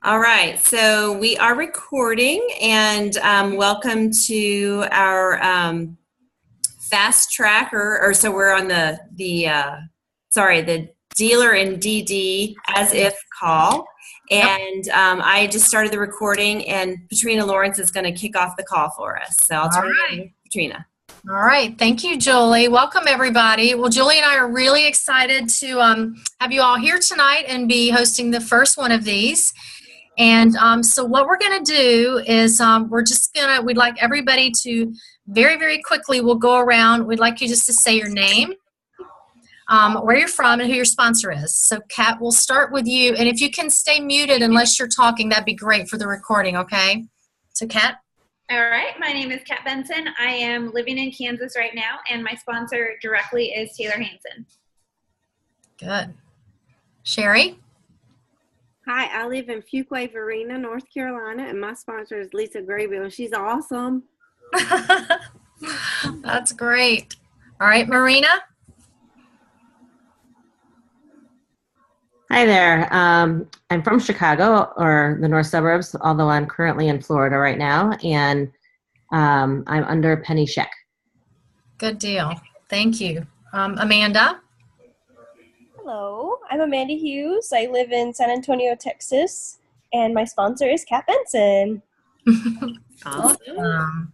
All right, so we are recording, and welcome to our fast track, or so we're on the dealer and DD as if call, and I just started the recording, and Petrina Lawrence is going to kick off the call for us. So I'll turn it over to Petrina. All right. Thank you, Julie. Welcome, everybody. Well, Julie and I are really excited to have you all here tonight and be hosting the first one of these. And so what we're going to do is we'd like everybody to very, very quickly, we'll go around. We'd like you just to say your name, where you're from, and who your sponsor is. So, Kat, we'll start with you. And if you can stay muted unless you're talking, that'd be great for the recording, okay? So, Kat? All right, my name is Kat Benson. I am living in Kansas right now, and my sponsor directly is Taylor Hanson. Good. Sherry? Hi, I live in Fuquay, Verena, North Carolina, and my sponsor is Lisa Graybill. She's awesome. That's great. All right, Marina? Hi there. I'm from Chicago, or the north suburbs, although I'm currently in Florida right now, and I'm under Penny Scheck. Good deal. Thank you. Amanda? Hello, I'm Amanda Hughes. I live in San Antonio, Texas, and my sponsor is Kat Benson. Awesome.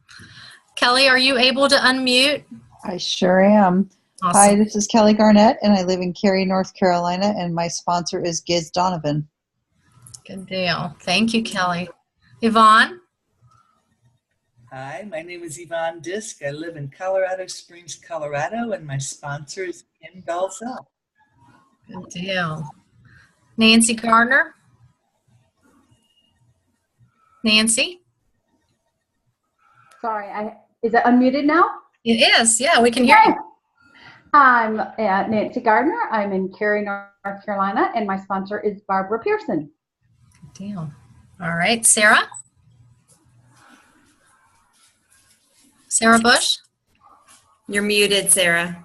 Kelly, are you able to unmute? I sure am. Awesome. Hi, this is Kelly Garnett, and I live in Cary, North Carolina, and my sponsor is Giz Donovan. Good deal. Thank you, Kelly. Yvonne? Hi, my name is Yvonne Disk. I live in Colorado Springs, Colorado, and my sponsor is Kim Dalzell. Good deal. Nancy Gardner? Nancy? Sorry, is it unmuted now? It is, yeah, we can hear you. I'm Nancy Gardner. I'm in Cary, North Carolina, and my sponsor is Barbara Pearson. Good deal. All right, Sarah? Sarah Bush? You're muted, Sarah.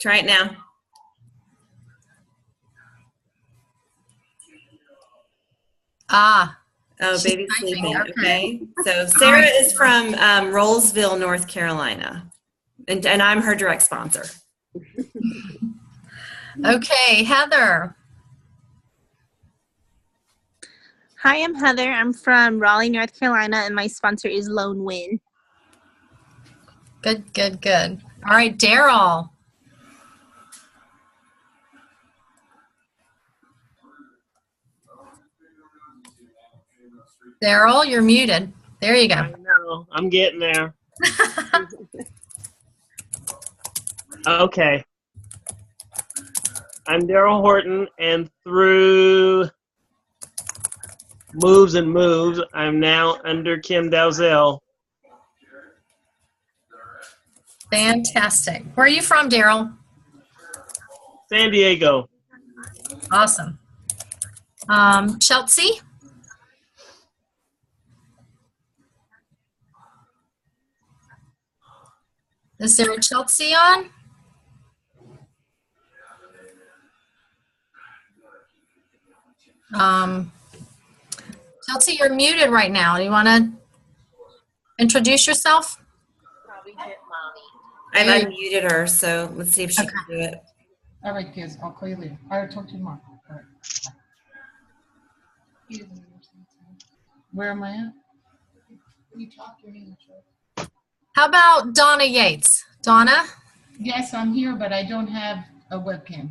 Try it now. Ah. Oh, baby's sleeping. Okay. So Sarah is from Rollsville, North Carolina, and I'm her direct sponsor. Okay, Heather. Hi, I'm Heather. I'm from Raleigh, North Carolina, and my sponsor is Lone Win. Good, good, good. All right, Daryl. Daryl, you're muted. There you go. I know. I'm getting there. Okay. I'm Daryl Horton, and through moves and moves, I'm now under Kim Dalzell. Fantastic. Where are you from, Daryl? San Diego. Awesome. Chelsea? Is there a Chelsea on? Chelsea, you're muted right now. Do you want to introduce yourself? I've unmuted her, so let's see if she can do it. All right, kids, I'll call you later. I'll talk to you tomorrow. All right. Where am I at? You talk your English. How about Donna Yates? Donna? Yes, I'm here, but I don't have a webcam.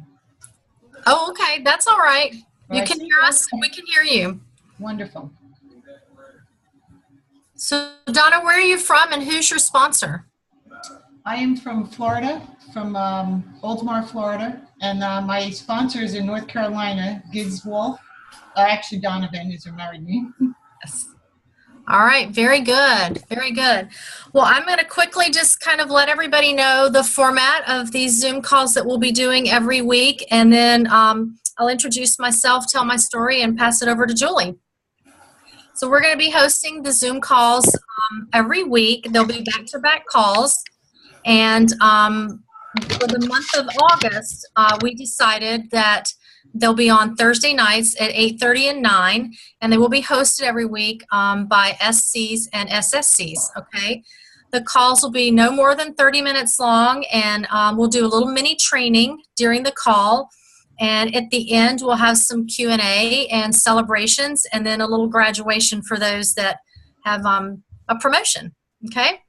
Oh, okay. That's all right. You can hear us. We can hear you. Wonderful. So, Donna, where are you from and who's your sponsor? I am from Florida, from Baltimore, Florida, and my sponsor is in North Carolina, Giz Wolf. Actually, Donovan is who married me. Yes. All right, very good, very good. Well, I'm going to quickly just kind of let everybody know the format of these Zoom calls that we'll be doing every week, and then I'll introduce myself, tell my story, and pass it over to Julie. So we're going to be hosting the Zoom calls every week. There'll be back-to-back calls, and for the month of August, we decided that they'll be on Thursday nights at 8:30 and 9, and they will be hosted every week by SCs and SSCs, okay? The calls will be no more than 30 minutes long, and we'll do a little mini training during the call. And at the end, we'll have some Q&A and celebrations, and then a little graduation for those that have a promotion, okay?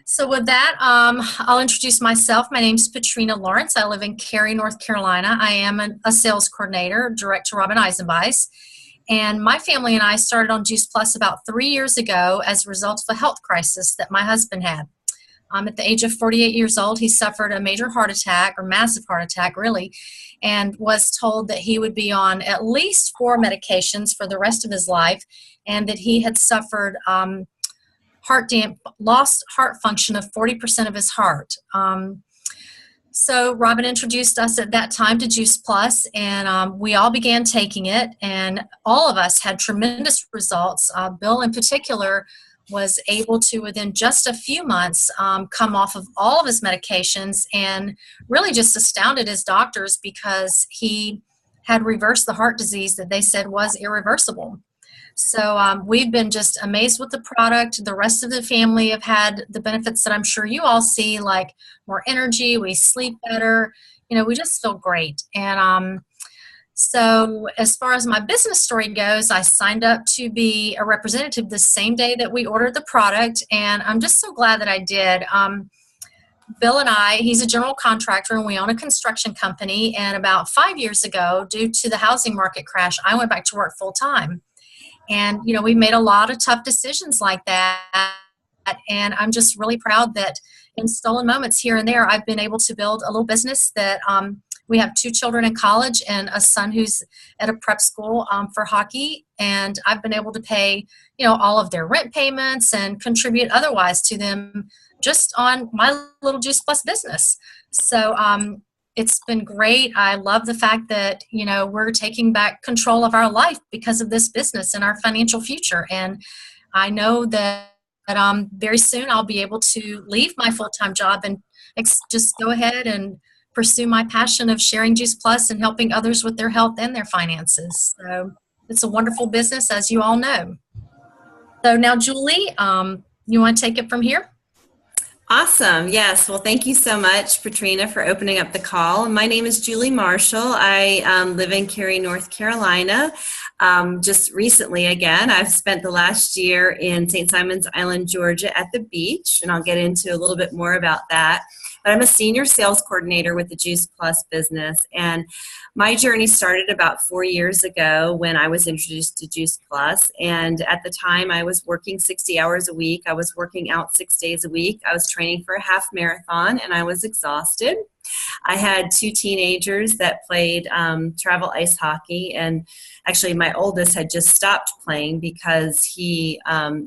So with that, I'll introduce myself. My name is Petrina Lawrence. I live in Cary, North Carolina. I am a sales coordinator, direct to Robin Eisenbeis. And my family and I started on Juice Plus about 3 years ago as a result of a health crisis that my husband had. At the age of 48 years old, he suffered a major heart attack, or massive heart attack, really, and was told that he would be on at least 4 medications for the rest of his life, and that he had suffered lost heart function of 40% of his heart. So Robin introduced us at that time to Juice Plus, and we all began taking it, and all of us had tremendous results. Bill in particular was able to, within just a few months, come off of all of his medications, and really just astounded his doctors because he had reversed the heart disease that they said was irreversible. So we've been just amazed with the product. The rest of the family have had the benefits that I'm sure you all see, like more energy, we sleep better, we just feel great. And so as far as my business story goes, I signed up to be a representative the same day that we ordered the product, and I'm just so glad that I did. Bill and I, he's a general contractor, and we own a construction company, and about 5 years ago, due to the housing market crash, I went back to work full time. And, we made a lot of tough decisions like that. And I'm just really proud that in stolen moments here and there, I've been able to build a little business that we have 2 children in college and a son who's at a prep school for hockey. And I've been able to pay, all of their rent payments and contribute otherwise to them just on my little Juice Plus business. So, it's been great. I love the fact that, we're taking back control of our life because of this business and our financial future. And I know that very soon I'll be able to leave my full-time job and just go ahead and pursue my passion of sharing Juice Plus and helping others with their health and their finances. So it's a wonderful business, as you all know. So now, Julie, you want to take it from here? Awesome. Yes. Well, thank you so much, Petrina, for opening up the call. My name is Julie Marshall. I live in Cary, North Carolina. Just recently, again, I've spent the last year in St. Simons Island, Georgia at the beach, and I'll get into a little bit more about that. But I'm a senior sales coordinator with the Juice Plus business, and my journey started about 4 years ago when I was introduced to Juice Plus. And at the time, I was working 60 hours a week. I was working out 6 days a week. I was training for a half marathon, and I was exhausted. I had 2 teenagers that played travel ice hockey, and actually my oldest had just stopped playing because he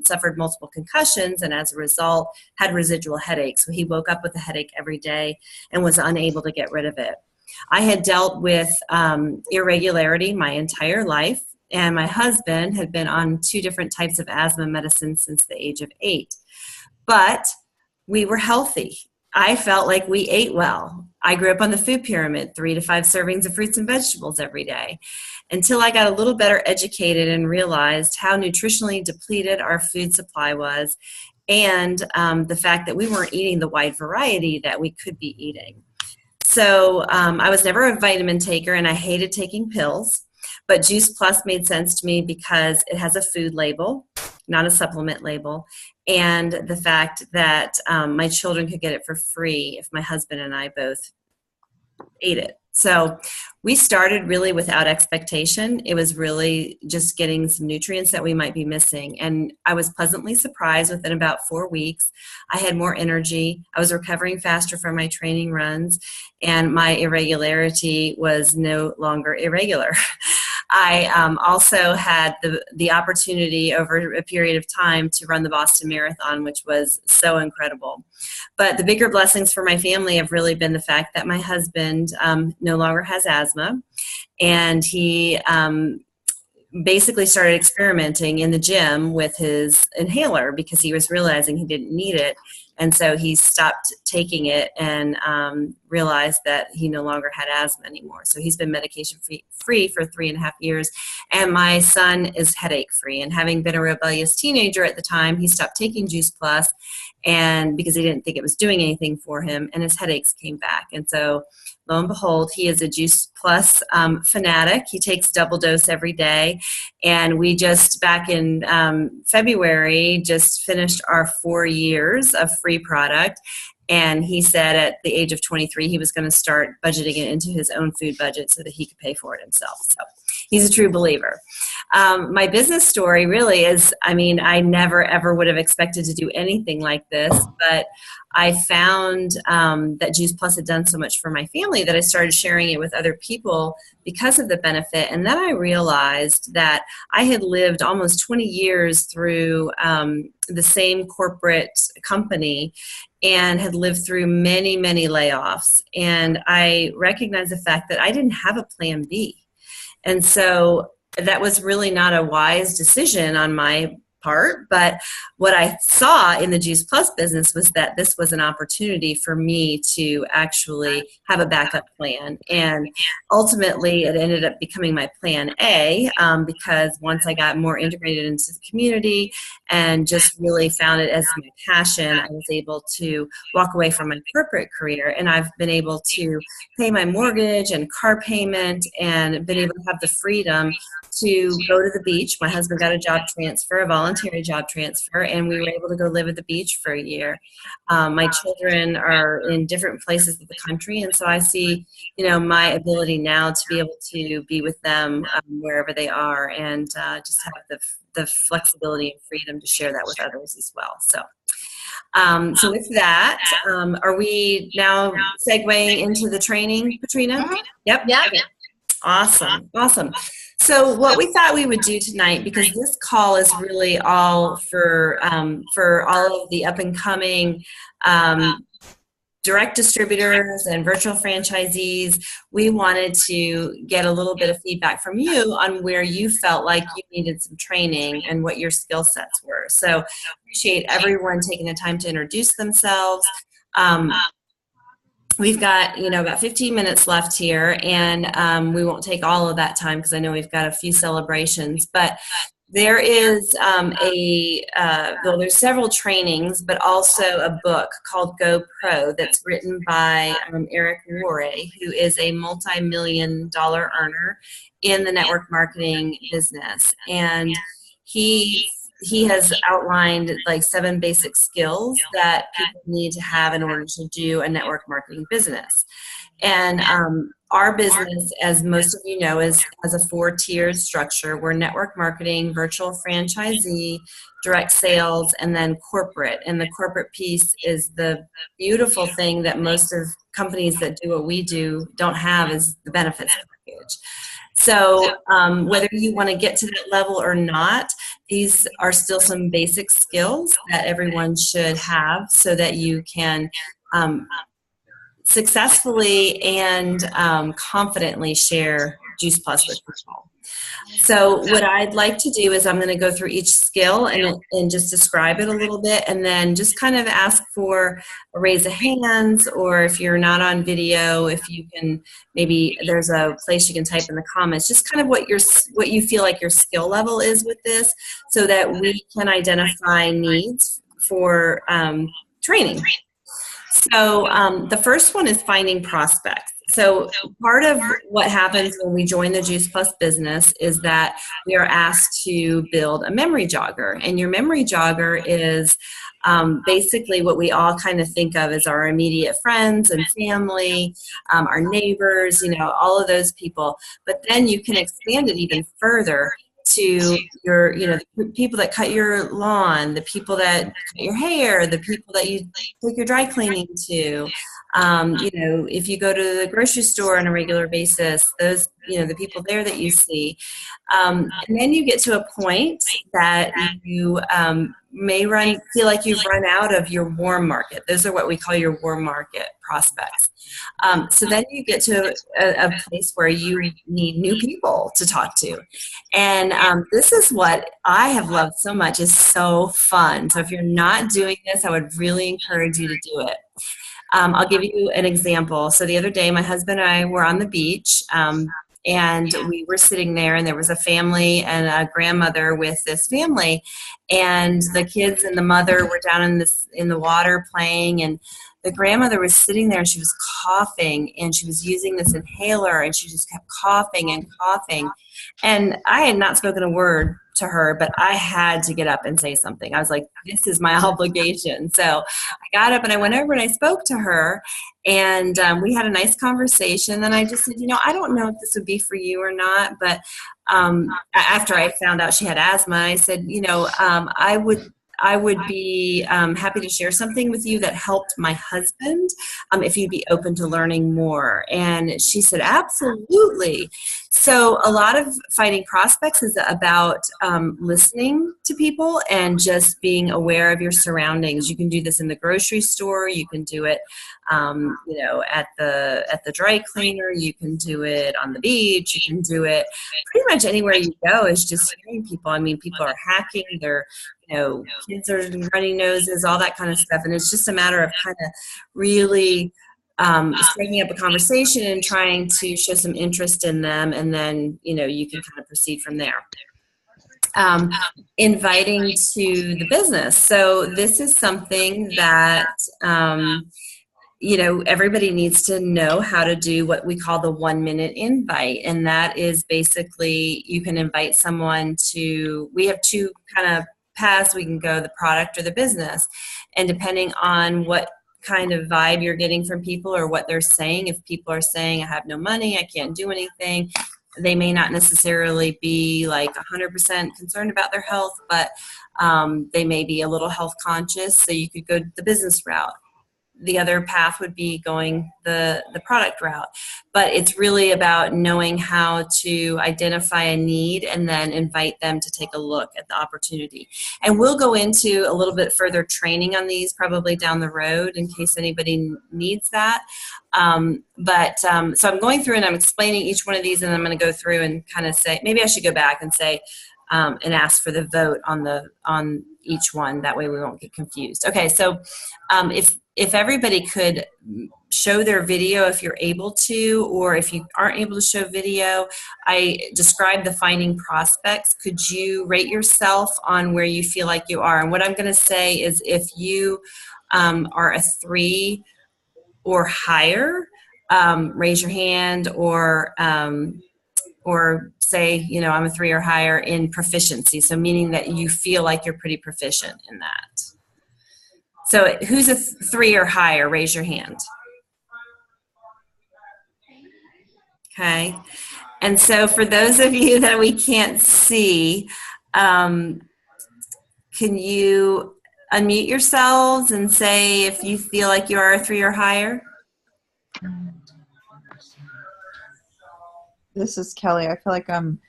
suffered multiple concussions and as a result had residual headaches. So he woke up with a headache every day and was unable to get rid of it. I had dealt with irregularity my entire life, and my husband had been on 2 different types of asthma medicine since the age of 8. But we were healthy. I felt like we ate well. I grew up on the food pyramid, 3 to 5 servings of fruits and vegetables every day, until I got a little better educated and realized how nutritionally depleted our food supply was, and the fact that we weren't eating the wide variety that we could be eating. So I was never a vitamin taker, and I hated taking pills, but Juice Plus made sense to me because it has a food label, not a supplement label, and the fact that my children could get it for free if my husband and I both ate it. So we started really without expectation. It was really just getting some nutrients that we might be missing. And I was pleasantly surprised within about 4 weeks. I had more energy. I was recovering faster from my training runs, and my irregularity was no longer irregular. I also had the opportunity over a period of time to run the Boston Marathon, which was so incredible. But the bigger blessings for my family have really been the fact that my husband no longer has asthma, and he basically started experimenting in the gym with his inhaler because he was realizing he didn't need it. And so he stopped taking it and realized that he no longer had asthma anymore. So he's been medication free for 3.5 years. And my son is headache free. And having been a rebellious teenager at the time, he stopped taking Juice Plus, and because he didn't think it was doing anything for him, and his headaches came back. And so lo and behold, he is a Juice Plus fanatic. He takes double dose every day. And we just, back in February, just finished our 4 years of free product. And he said at the age of 23, he was going to start budgeting it into his own food budget so that he could pay for it himself. So he's a true believer. My business story really is, I mean, I never, ever would have expected to do anything like this, but I found that Juice Plus had done so much for my family that I started sharing it with other people because of the benefit. And then I realized that I had lived almost 20 years through the same corporate company and had lived through many, many layoffs. And I recognized the fact that I didn't have a plan B. And so that was really not a wise decision on my part, but what I saw in the Juice Plus business was that this was an opportunity for me to actually have a backup plan. And ultimately it ended up becoming my plan A, because once I got more integrated into the community and just really found it as my passion, I was able to walk away from my corporate career, and I've been able to pay my mortgage and car payment and been able to have the freedom to go to the beach. My husband got a job transfer, a voluntary job transfer, and we were able to go live at the beach for a year. My children are in different places of the country, and so I see, you know, my ability now to be able to be with them wherever they are, and just have the flexibility and freedom to share that with others as well. So with that, are we now segueing into the training, Petrina? Yep. Yeah. Okay. Awesome. Awesome. So what we thought we would do tonight, because this call is really all for all of the up and coming direct distributors and virtual franchisees, we wanted to get a little bit of feedback from you on where you felt like you needed some training and what your skill sets were. So appreciate everyone taking the time to introduce themselves. We've got, you know, about 15 minutes left here, and we won't take all of that time because I know we've got a few celebrations, but there is well, there's several trainings, but also a book called Go Pro that's written by Eric Worre, who is a multi-million-dollar earner in the network marketing business. And he has outlined like 7 basic skills that people need to have in order to do a network marketing business. And our business, as most of you know, has a 4-tiered structure. We're network marketing, virtual franchisee, direct sales, and then corporate. And the corporate piece is the beautiful thing that most of companies that do what we do don't have, is the benefits package. So whether you want to get to that level or not, these are still some basic skills that everyone should have so that you can successfully and confidently share Juice Plus with people. So what I'd like to do is I'm going to go through each skill and just describe it a little bit, and then just kind of ask for a raise of hands, or if you're not on video, if you can, maybe there's a place you can type in the comments, just kind of what you feel like your skill level is with this, so that we can identify needs for training. So the first one is finding prospects. So part of what happens when we join the Juice Plus business is that we are asked to build a memory jogger. And your memory jogger is basically what we all kind of think of as our immediate friends and family, our neighbors, you know, all of those people. But then you can expand it even further to your, you know, the people that cut your lawn, the people that cut your hair, the people that you take your dry cleaning to. You know, if you go to the grocery store on a regular basis, those, you know, the people there that you see. And then you get to a point that you feel like you've run out of your warm market. Those are what we call your warm market prospects. So then you get to a place where you need new people to talk to. And this is what I have loved so much. It's so fun. So if you're not doing this, I would really encourage you to do it. I'll give you an example. So the other day, my husband and I were on the beach, and we were sitting there, and there was a family and a grandmother with this family, and the kids and the mother were down in the water playing, and the grandmother was sitting there, and she was coughing, and she was using this inhaler, and she just kept coughing and coughing. And I had not spoken a word to her, but I had to get up and say something. I was like, this is my obligation. So I got up and I went over and I spoke to her, and we had a nice conversation. And I just said, I don't know if this would be for you or not, but after I found out she had asthma, I said, I would be happy to share something with you that helped my husband, if you'd be open to learning more. And she said, absolutely. So a lot of Fighting Prospects is about listening to people and just being aware of your surroundings. You can do this in the grocery store. You can do it, at the dry cleaner. You can do it on the beach. You can do it pretty much anywhere you go. Is just hearing people. I mean, people are hacking. They're kids are running noses, all that kind of stuff. And it's just a matter of kind of really striking up a conversation and trying to show some interest in them. And then, you can kind of proceed from there. Inviting to the business. So this is something that, everybody needs to know how to do what we call the 1-minute invite. And that is basically, you can invite someone we have two kind of paths we can go, the product or the business. And depending on what kind of vibe you're getting from people or what they're saying, if people are saying, I have no money, I can't do anything, they may not necessarily be like 100% concerned about their health, but they may be a little health conscious. So you could go the business route. The other path would be going the product route. But it's really about knowing how to identify a need and then invite them to take a look at the opportunity. And we'll go into a little bit further training on these probably down the road in case anybody needs that. So I'm going through and I'm explaining each one of these, and I'm going to go through and kind of say, maybe I should go back and say, and ask for the vote on each one. That way we won't get confused. Okay, so if everybody could show their video if you're able to, or if you aren't able to show video, I described the Finding Prospects. Could you rate yourself on where you feel like you are? And what I'm going to say is if you are a 3 or higher, raise your hand, or say, I'm a 3 or higher in proficiency. So meaning that you feel like you're pretty proficient in that. So who's a 3 or higher? Raise your hand. Okay. And so for those of you that we can't see, can you unmute yourselves and say if you feel like you are a 3 or higher? This is Kelly. I feel like I'm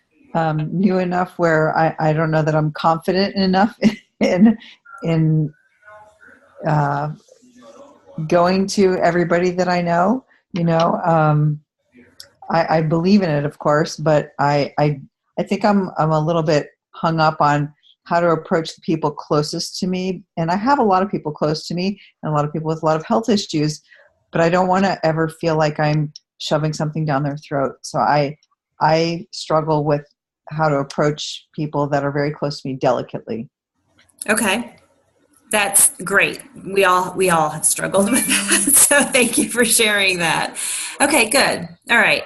new enough where I don't know that I'm confident enough in going to everybody that I know. I believe in it, of course, but I think I'm a little bit hung up on how to approach the people closest to me. And I have a lot of people close to me and a lot of people with a lot of health issues, but I don't want to ever feel like I'm shoving something down their throat. So I struggle with how to approach people that are very close to me delicately. Okay. That's great. We all have struggled with that. So thank you for sharing that. Okay, good. All right.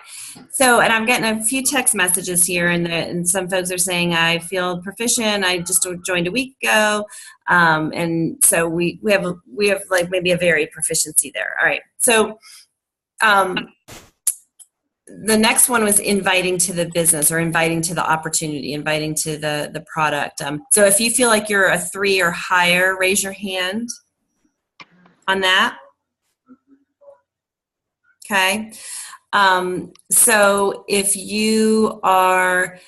So, and I'm getting a few text messages here, and some folks are saying, I feel proficient. I just joined a week ago. And so we have like maybe a varied proficiency there. All right. So, the next one was inviting to the business, or inviting to the opportunity, inviting to the product. So if you feel like you're a 3 or higher, raise your hand on that. Okay. So if you are,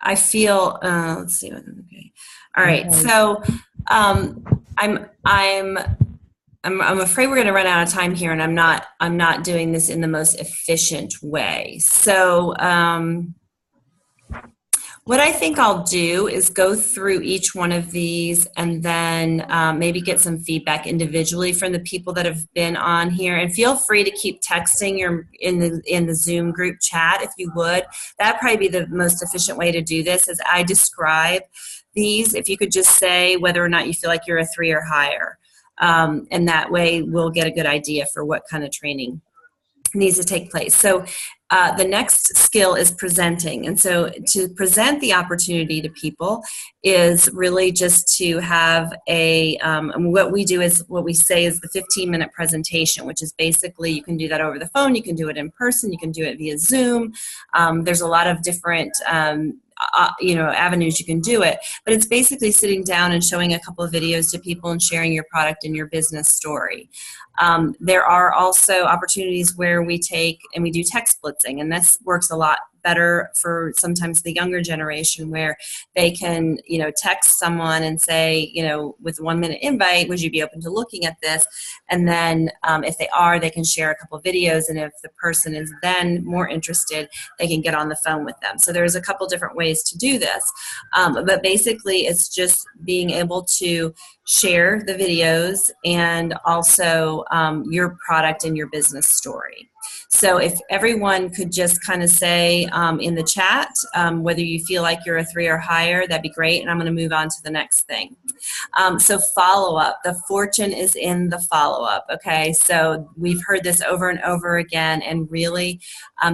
I feel, let's see. Okay. All right. So I'm afraid we're going to run out of time here, and I'm not doing this in the most efficient way. So what I think I'll do is go through each one of these and then maybe get some feedback individually from the people that have been on here. And feel free to keep texting in the Zoom group chat if you would. That'd probably be the most efficient way to do this as I describe these. If you could just say whether or not you feel like you're a 3 or higher. And that way we'll get a good idea for what kind of training needs to take place. So the next skill is presenting. And so to present the opportunity to people is really just to have what we do is what we say is the 15-minute presentation, which is basically you can do that over the phone, you can do it in person, you can do it via Zoom. There's a lot of different avenues you can do it, but it's basically sitting down and showing a couple of videos to people and sharing your product and your business story. There are also opportunities where we do text blitzing, and this works a lot better for sometimes the younger generation where they can, text someone and say, with a 1-minute invite, would you be open to looking at this? And then if they are, they can share a couple of videos, and if the person is then more interested, they can get on the phone with them. So there's a couple different ways to do this. But basically it's just being able to share the videos and also your product and your business story. So if everyone could just kind of say in the chat whether you feel like you're a 3 or higher, that'd be great. And I'm going to move on to the next thing. So follow-up. The fortune is in the follow-up. Okay, so we've heard this over and over again, and really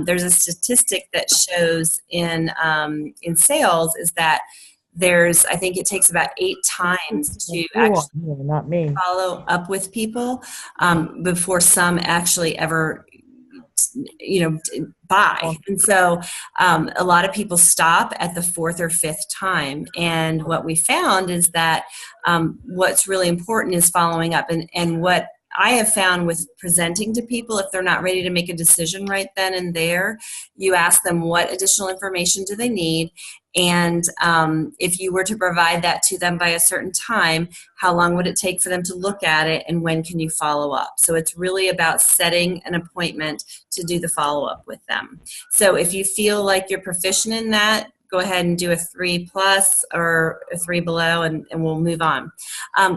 there's a statistic that shows in sales is that I think it takes about 8 times to actually follow up with people before some actually ever buy. And so a lot of people stop at the 4th or 5th time. And what we found is that what's really important is following up. And what I have found with presenting to people, if they're not ready to make a decision right then and there, you ask them what additional information do they need. And if you were to provide that to them by a certain time, how long would it take for them to look at it, and when can you follow up? So it's really about setting an appointment to do the follow-up with them. So if you feel like you're proficient in that, go ahead and do a 3+ or a 3 below, and we'll move on.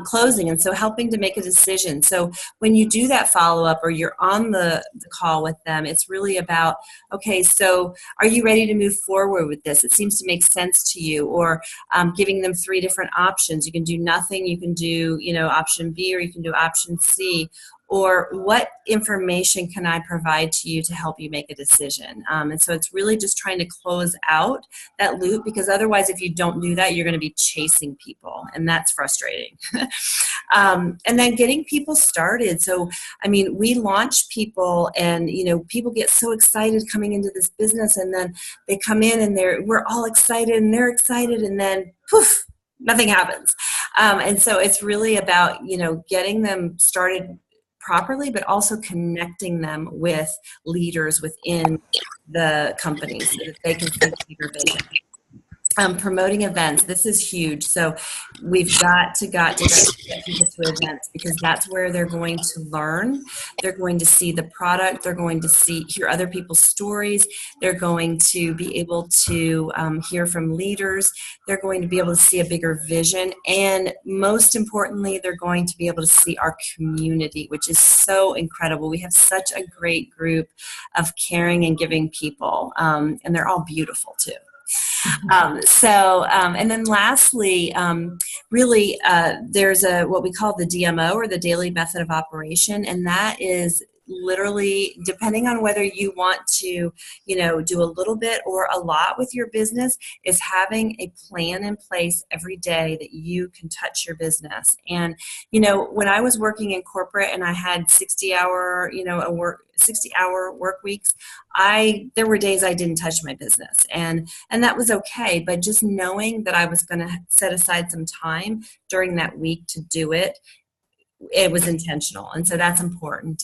Closing, and so helping to make a decision. So when you do that follow-up or you're on the call with them, it's really about, okay, so are you ready to move forward with this? It seems to make sense to you, or giving them 3 different options. You can do nothing, you can do, option B, or you can do option C. Or what information can I provide to you to help you make a decision? And so it's really just trying to close out that loop, because otherwise if you don't do that, you're going to be chasing people, and that's frustrating. And then getting people started. So, we launch people, and, people get so excited coming into this business, and then they come in and we're all excited and they're excited, and then poof, nothing happens. And so it's really about, getting them started properly, but also connecting them with leaders within the company so that they can see bigger vision. Promoting events, this is huge. So we've got to get people to events, because that's where they're going to learn. They're going to see the product. They're going to hear other people's stories. They're going to be able to hear from leaders. They're going to be able to see a bigger vision. And most importantly, they're going to be able to see our community, which is so incredible. We have such a great group of caring and giving people, and they're all beautiful too. And then lastly, there's what we call the DMO, or the daily method of operation, and that is literally, depending on whether you want to, do a little bit or a lot with your business, is having a plan in place every day that you can touch your business. And, when I was working in corporate and I had 60-hour, 60-hour work weeks, there were days I didn't touch my business, and that was okay. But just knowing that I was going to set aside some time during that week to do it it was intentional. And so that's important.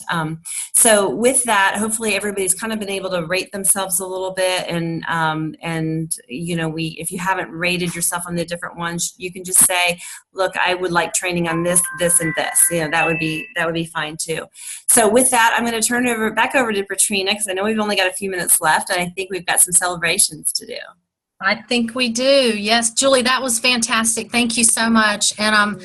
So with that, hopefully everybody's kind of been able to rate themselves a little bit. And you know, if you haven't rated yourself on the different ones, you can just say, look, I would like training on this, this, and this. You know, that would be fine too. So with that, I'm going to turn it back over to Petrina, because I know we've only got a few minutes left, and I think we've got some celebrations to do. I think we do. Yes, Julie, that was fantastic. Thank you so much. And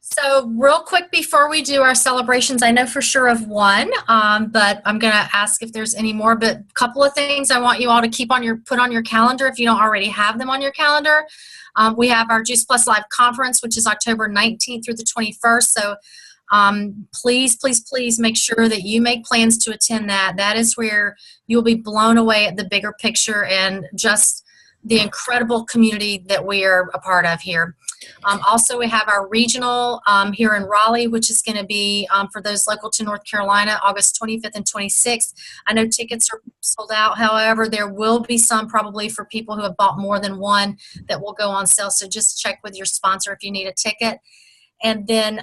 so real quick before we do our celebrations, I know for sure of one, but I'm going to ask if there's any more. But a couple of things I want you all to put on your calendar if you don't already have them on your calendar. We have our Juice Plus Live conference, which is October 19th through the 21st. So please, please, please make sure that you make plans to attend that. That is where you'll be blown away at the bigger picture and just the incredible community that we are a part of here. Also, we have our regional here in Raleigh, which is going to be for those local to North Carolina, August 25th and 26th. I know tickets are sold out. However, there will be some probably for people who have bought more than one that will go on sale. So just check with your sponsor if you need a ticket. And then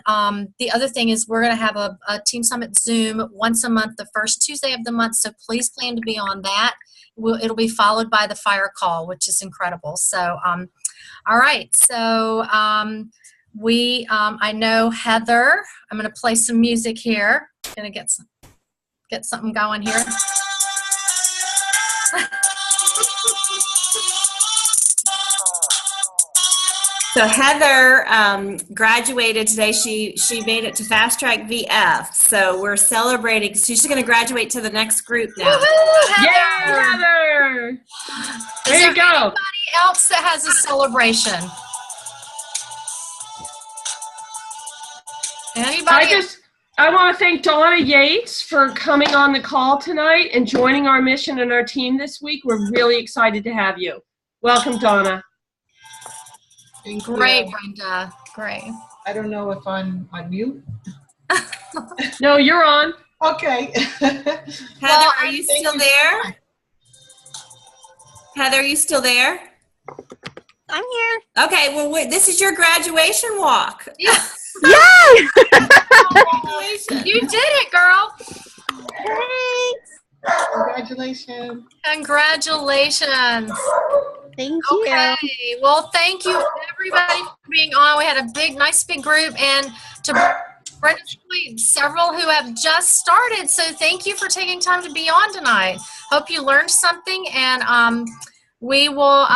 the other thing is we're going to have a Team Summit Zoom once a month, the first Tuesday of the month. So please plan to be on that. It'll be followed by the fire call, which is incredible. So, all right. So I know Heather, I'm going to play some music here. Going to get something going here. So Heather graduated today. She made it to Fast Track VF. So we're celebrating. She's going to graduate to the next group now. Woo-hoo, Yay, Heather! There you go. Anybody else that has a celebration? Anybody? I want to thank Donna Yates for coming on the call tonight and joining our mission and our team this week. We're really excited to have you. Welcome, Donna. Great, Brenda. Great. I don't know if I'm on mute. No, you're on. Okay. Heather, are you still there? Heather, are you still there? I'm here. Okay, well, this is your graduation walk. Yes. Yay! Congratulations. You did it, girl. Thanks. Congratulations. Congratulations. Thank you. Okay. Well, thank you everybody for being on. We had a nice big group, and to Brenda's point, several who have just started. So thank you for taking time to be on tonight. Hope you learned something, and we will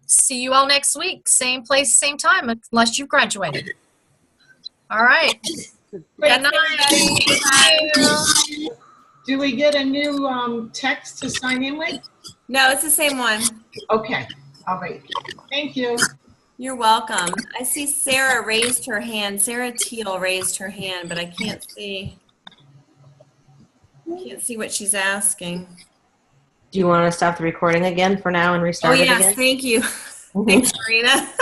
see you all next week. Same place, same time, unless you've graduated. All right. Good night. Thank you. Do we get a new text to sign in with? No, it's the same one. Okay. All right. Thank you. You're welcome. I see Sarah raised her hand. Sarah Teal raised her hand, but I can't see what she's asking. Do you want to stop the recording again for now and restart it again? Yes, thank you. Thanks, Marina.